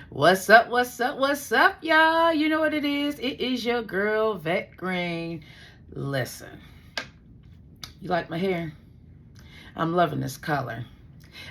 What's up? What's up? What's up, y'all? You know what it is? It is your girl, Vet Green. Listen, you like my hair? I'm loving this color.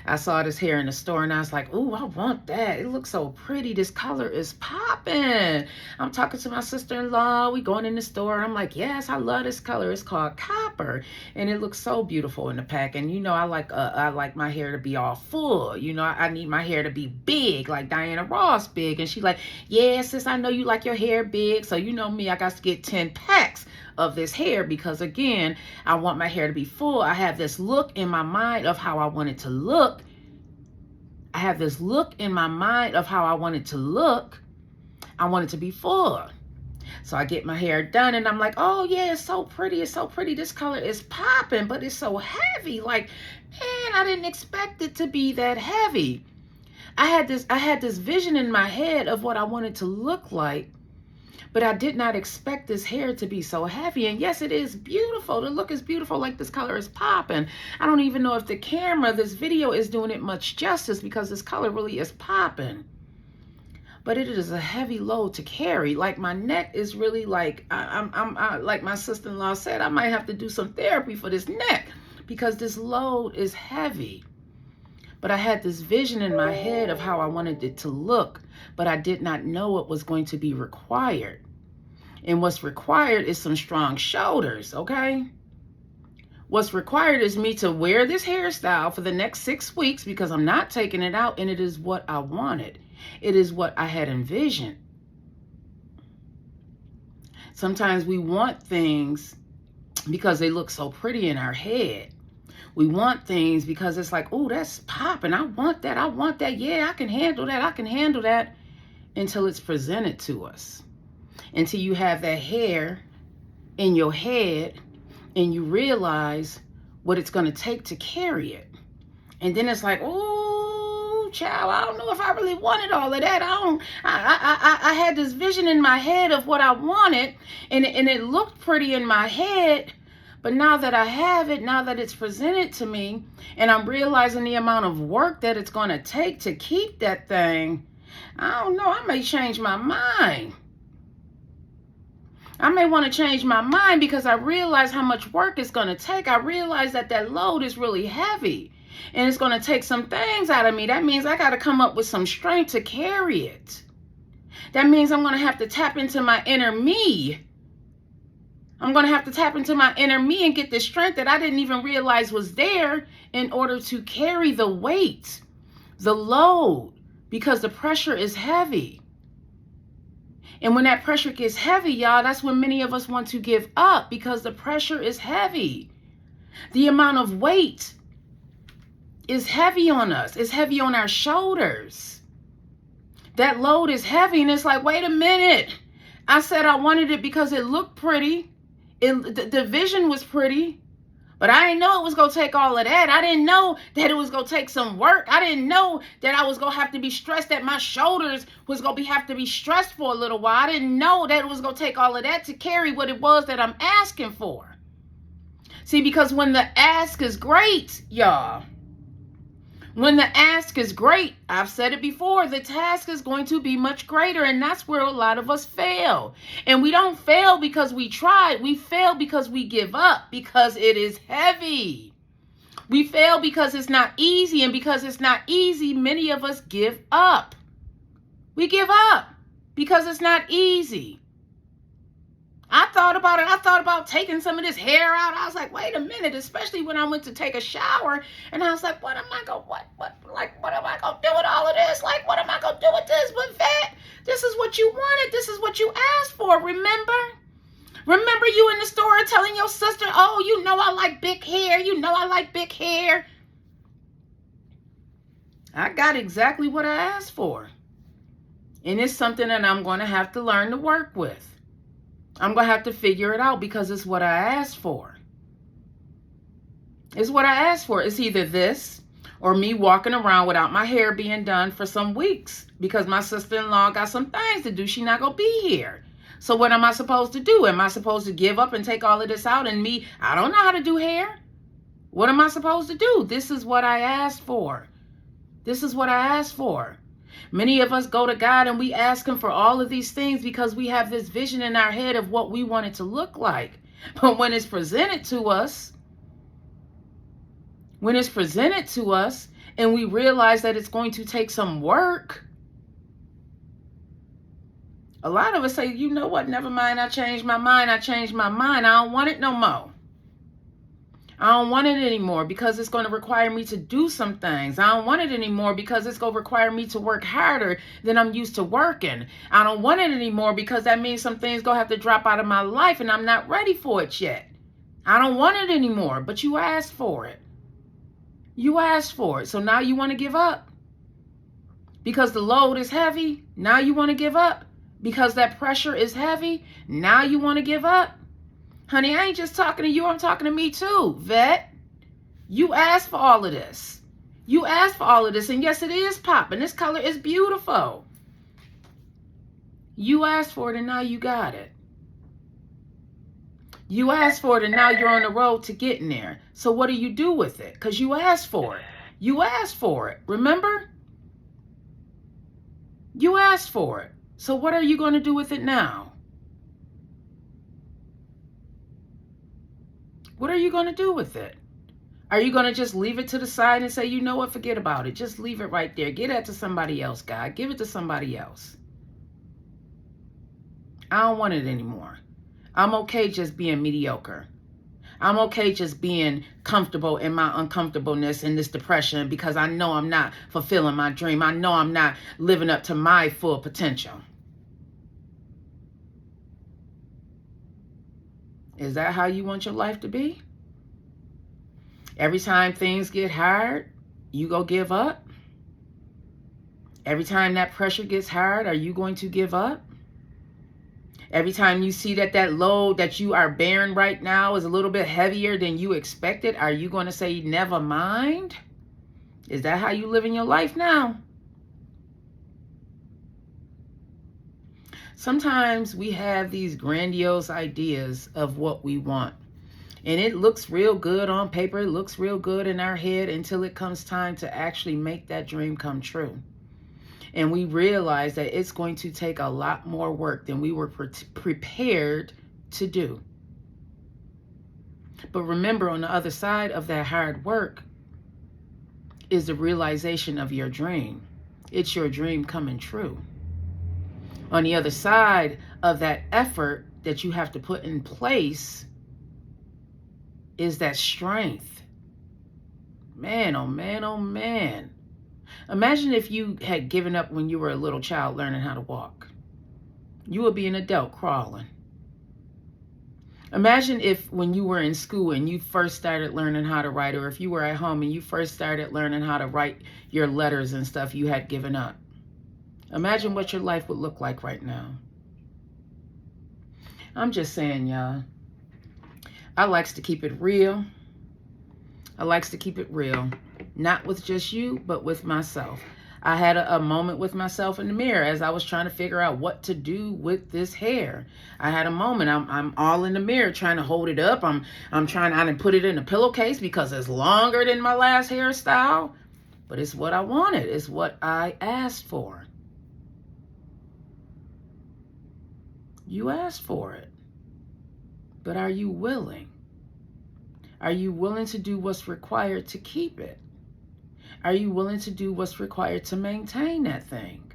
I saw this hair in the store and I was like, ooh, I want that. It looks so pretty. This color is popping. I'm talking to my sister-in-law. We going in the store. I'm like, yes, I love this color. It's called copper. And it looks so beautiful in the pack. And you know, I like my hair to be all full. You know, I need my hair to be big, like Diana Ross big. And she like, yeah, sis, I know you like your hair big. So you know me, I got to get 10 packs of this hair because again, I want my hair to be full. I have this look in my mind of how I want it to look. I have this look in my mind of how I want it to look. I want it to be full. So I get my hair done and I'm like, oh yeah, it's so pretty. It's so pretty. This color is popping, but it's so heavy. Like, man, I didn't expect it to be that heavy. I had this vision in my head of what I wanted to look like. But I did not expect this hair to be so heavy. And yes, it is beautiful. The look is beautiful. Like this color is popping. I don't even know if the camera, this video is doing it much justice because this color really is popping. But it is a heavy load to carry. Like my neck is really like, like my sister-in-law said, I might have to do some therapy for this neck because this load is heavy. But I had this vision in my head of how I wanted it to look, but I did not know it was going to be required. And what's required is some strong shoulders, okay? What's required is me to wear this hairstyle for the next 6 weeks because I'm not taking it out, and it is what I wanted. It is what I had envisioned. Sometimes we want things because they look so pretty in our head. We want things because it's like, oh, that's popping. I want that. I want that. Yeah, I can handle that. I can handle that until it's presented to us. Until you have that hair in your head and you realize what it's going to take to carry it. And then it's like, oh, child, I don't know if I really wanted all of that. I had this vision in my head of what I wanted, and it looked pretty in my head. But now that I have it, now that it's presented to me, and I'm realizing the amount of work that it's going to take to keep that thing, I don't know, I may change my mind. I may want to change my mind because I realize how much work it's going to take. I realize that that load is really heavy and it's going to take some things out of me. That means I got to come up with some strength to carry it. That means I'm going to have to tap into my inner me. I'm going to have to tap into my inner me and get the strength that I didn't even realize was there in order to carry the weight, the load, because the pressure is heavy. And when that pressure gets heavy, y'all, that's when many of us want to give up because the pressure is heavy. The amount of weight is heavy on us. It's heavy on our shoulders. That load is heavy and it's like, wait a minute. I said I wanted it because it looked pretty. The vision was pretty. But I didn't know it was going to take all of that. I didn't know that it was going to take some work. I didn't know that I was going to have to be stressed, that my shoulders was going to have to be stressed for a little while. I didn't know that it was going to take all of that to carry what it was that I'm asking for. See, because when the ask is great, y'all, when the ask is great, I've said it before, the task is going to be much greater. And that's where a lot of us fail. And we don't fail because we tried. We fail because we give up, because it is heavy. We fail because it's not easy. And because it's not easy, many of us give up. We give up because it's not easy. I thought about it. I thought about taking some of this hair out. I was like, wait a minute, especially when I went to take a shower. And I was like, what am I going to do with all of this? Like, what am I going to do with this? But Vet, this is what you wanted. This is what you asked for. Remember? Remember you in the store telling your sister, oh, you know I like big hair. You know I like big hair. I got exactly what I asked for. And it's something that I'm going to have to learn to work with. I'm going to have to figure it out because it's what I asked for. It's what I asked for. It's either this or me walking around without my hair being done for some weeks because my sister-in-law got some things to do. She's not going to be here. So what am I supposed to do? Am I supposed to give up and take all of this out? And me, I don't know how to do hair. What am I supposed to do? This is what I asked for. This is what I asked for. Many of us go to God and we ask him for all of these things because we have this vision in our head of what we want it to look like. But when it's presented to us, and we realize that it's going to take some work, a lot of us say, you know what, never mind, I changed my mind. I don't want it no more. I don't want it anymore because it's going to require me to do some things. I don't want it anymore because it's going to require me to work harder than I'm used to working. I don't want it anymore because that means some things going to have to drop out of my life and I'm not ready for it yet. I don't want it anymore, but you asked for it. You asked for it. So now you want to give up because the load is heavy. Now you want to give up because that pressure is heavy. Now you want to give up. Honey, I ain't just talking to you. I'm talking to me too, vet. You asked for all of this. You asked for all of this. And yes, it is popping. This color is beautiful. You asked for it and now you got it. You asked for it and now you're on the road to getting there. So what do you do with it? Because you asked for it. You asked for it. Remember? You asked for it. So what are you going to do with it now? What are you going to do with it? Are you going to just leave it to the side and say, you know what, forget about it. Just leave it right there. Get that to somebody else, God. Give it to somebody else. I don't want it anymore. I'm okay just being mediocre. I'm okay just being comfortable in my uncomfortableness and this depression because I know I'm not fulfilling my dream. I know I'm not living up to my full potential. Is that how you want your life to be? Every time things get hard, you go give up? Every time that pressure gets hard, are you going to give up? Every time you see that load that you are bearing right now is a little bit heavier than you expected, are you going to say, never mind? Is that how you live in your life now? Sometimes we have these grandiose ideas of what we want. And it looks real good on paper. It looks real good in our head until it comes time to actually make that dream come true. And we realize that it's going to take a lot more work than we were prepared to do. But remember, on the other side of that hard work is the realization of your dream. It's your dream coming true. On the other side of that effort that you have to put in place is that strength. Man, oh man, oh man. Imagine if you had given up when you were a little child learning how to walk. You would be an adult crawling. Imagine if when you were in school and you first started learning how to write, or if you were at home and you first started learning how to write your letters and stuff, you had given up. Imagine what your life would look like right now. I'm just saying, y'all. I likes to keep it real. I likes to keep it real. Not with just you, but with myself. I had a moment with myself in the mirror as I was trying to figure out what to do with this hair. I had a moment. I'm all in the mirror trying to hold it up. I didn't put it in a pillowcase because it's longer than my last hairstyle. But it's what I wanted. It's what I asked for. You asked for it. But are you willing? Are you willing to do what's required to keep it? Are you willing to do what's required to maintain that thing?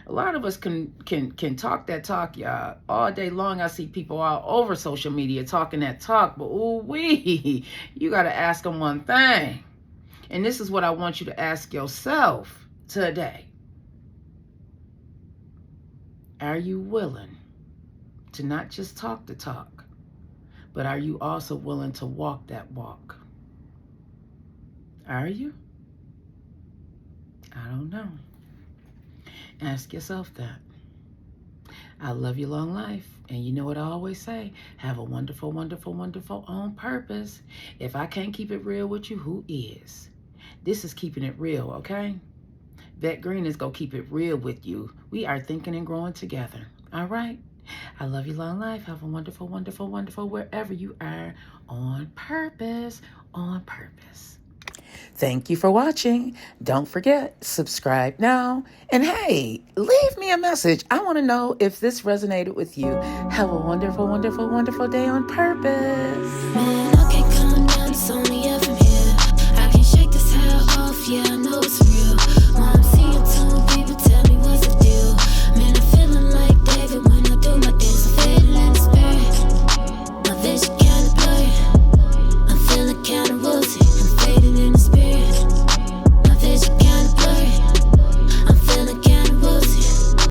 A lot of us can talk that talk, y'all. All day long, I see people all over social media talking that talk. But ooh-wee, you got to ask them one thing. And this is what I want you to ask yourself today. Are you willing to not just talk the talk, but are you also willing to walk that walk? Are you? I don't know. Ask yourself that. I love you, long life. And you know what I always say? Have a wonderful, wonderful, wonderful on purpose. If I can't keep it real with you, who is? This is keeping it real, okay? Vet Green is going to keep it real with you. We are thinking and growing together. All right? I love you, long life. Have a wonderful, wonderful, wonderful wherever you are on purpose. On purpose. Thank you for watching. Don't forget, subscribe now. And hey, leave me a message. I want to know if this resonated with you. Have a wonderful, wonderful, wonderful day on purpose. Man, I can't come down, it's only up from here. I can shake this hair off, yeah, I know it's real.